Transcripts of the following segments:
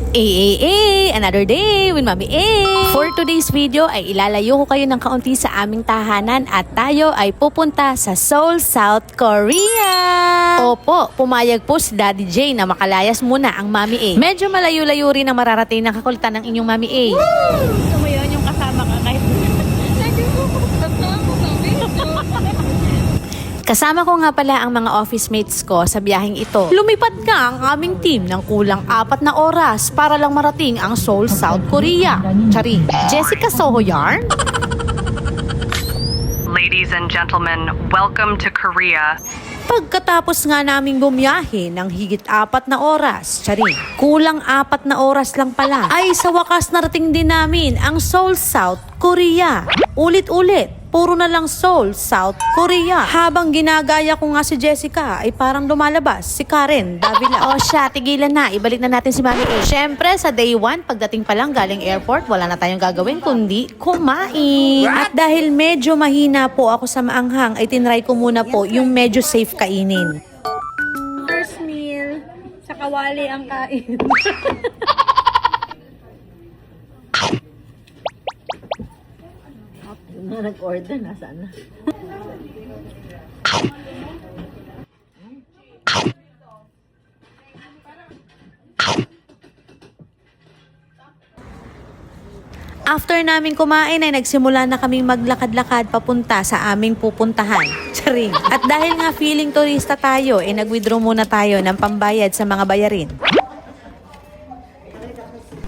Another day with Mami A. For today's video ay ilalayo ko kayo ng kaunti sa aming tahanan at tayo ay pupunta sa Seoul, South Korea. Opo, pumayag po si Daddy J na makalayas muna ang Mami A. Medyo malayo-layo rin ang mararating ng kakulitan ng inyong Mami A. Gusto mo yun, yung kasama ka kahit Kasama ko nga pala ang mga office mates ko sa biyaheng ito. Lumipad nga ang aming team ng kulang 4 na oras para lang marating ang Seoul, South Korea. Chari, Jessica Soho yarn? Ladies and gentlemen, welcome to Korea. Pagkatapos nga naming bumiyahe ng higit 4 na oras, chari, kulang 4 na oras lang pala, ay sa wakas narating din namin ang Seoul, South Korea. Ulit-ulit, puro na lang Seoul, South Korea. Habang ginagaya ko nga si Jessica, ay parang lumalabas si Karen Davila. O siya, tigilan na, ibalik na natin si Mami A. Syempre, sa day 1, pagdating pa lang galing airport, wala na tayong gagawin kundi kumain. At dahil medyo mahina po ako sa maanghang, ay tinry ko muna po yung medyo safe kainin. first meal, sa kawali ang kain. Na nag-order, nasaan na? After namin kumain ay nagsimula na kaming maglakad-lakad papunta sa aming pupuntahan. Charing. At dahil nga feeling turista tayo, nag-withdraw muna tayo ng pambayad sa mga bayarin.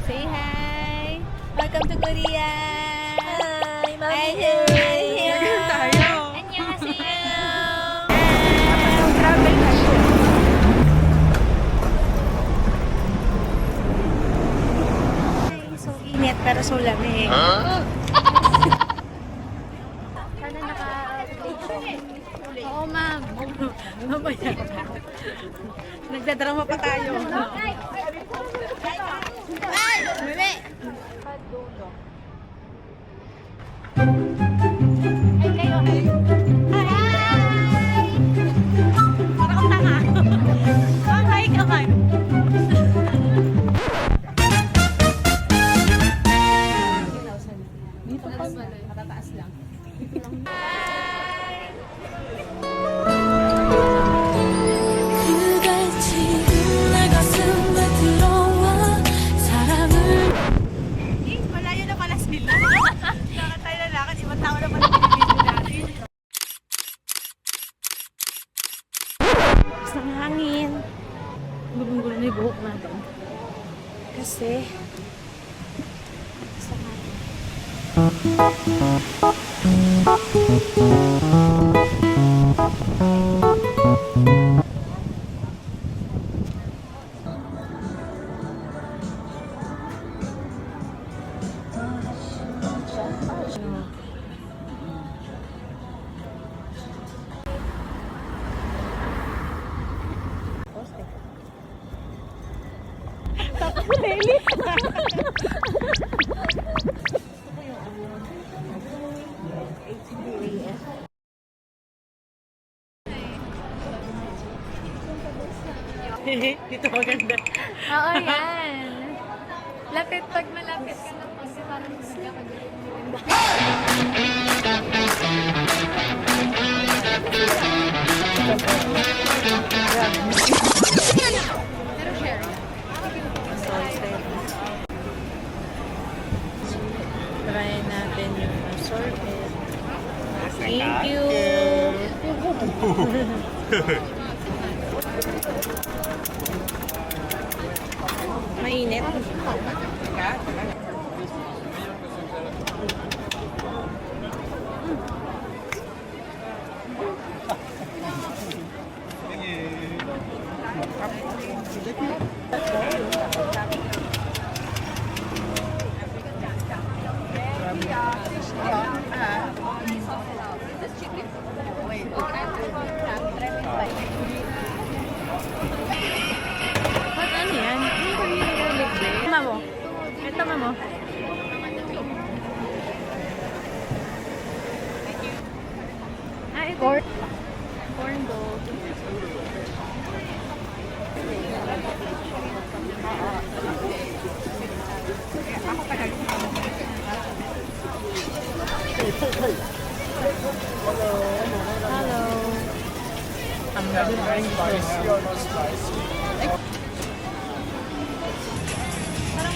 Say hi! Welcome to Korea! Hi, Mami! Tayo! So init pero so lamig. Sana Oo, ma'am. Mamaya. Nagdadrama pa tayo. Bebe! Para kang tanga. Hi, kamay. Dito pa. Matataas lang. Malayo na pala sila. Bakit tayo lalakad? Ibang tao na pala pinibigyan natin. Isang hangin. Gulong-gulong na yung buhok natin. Kasi sa hangin. Dito maganda. Oo, yan. Lapit, pag malapit ka na kasi parang magkakagulo. Pero share. Try natin yung assorted. Thank you. Mainit. Ano yan? Mamo. Ito, mamo. Ito. Corn dog.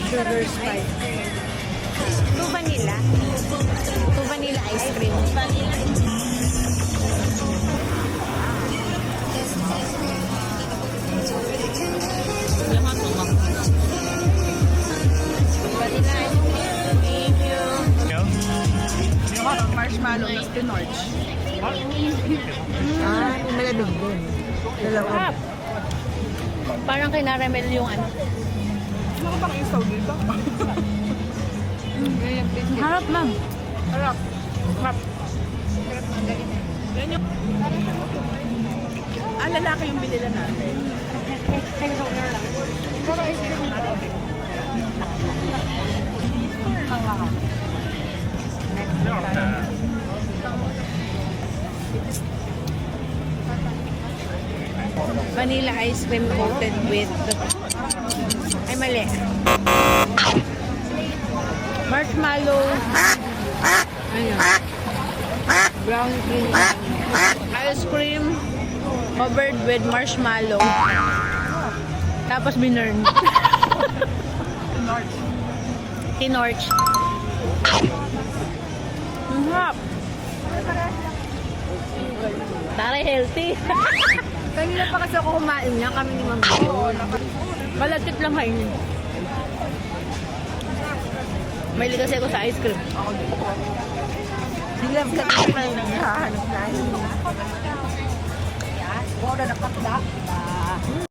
Sugar spice. Two vanilla. Two vanilla ice cream. Marshmallow na spinorch. Malamig din. Sarap. Parang kinaramel yung ano. Ano bang isaw dito? Harap, ma'am. Harap. Harap. Lalaki yung binila natin. Vanilla ice cream coated with ay mali. Marshmallow. Ano? Brown cream. Ice cream covered with marshmallow. Tapos binurn. Kinorch. Ang harap. Tara, healthy. Kanina pa kasi ako kumain niya, kami ni Ma'am Bion. Malagkit lang kainin. Mahilig kasi ako sa ice cream. Sila ka na yung naghahanap na. Wala na patla.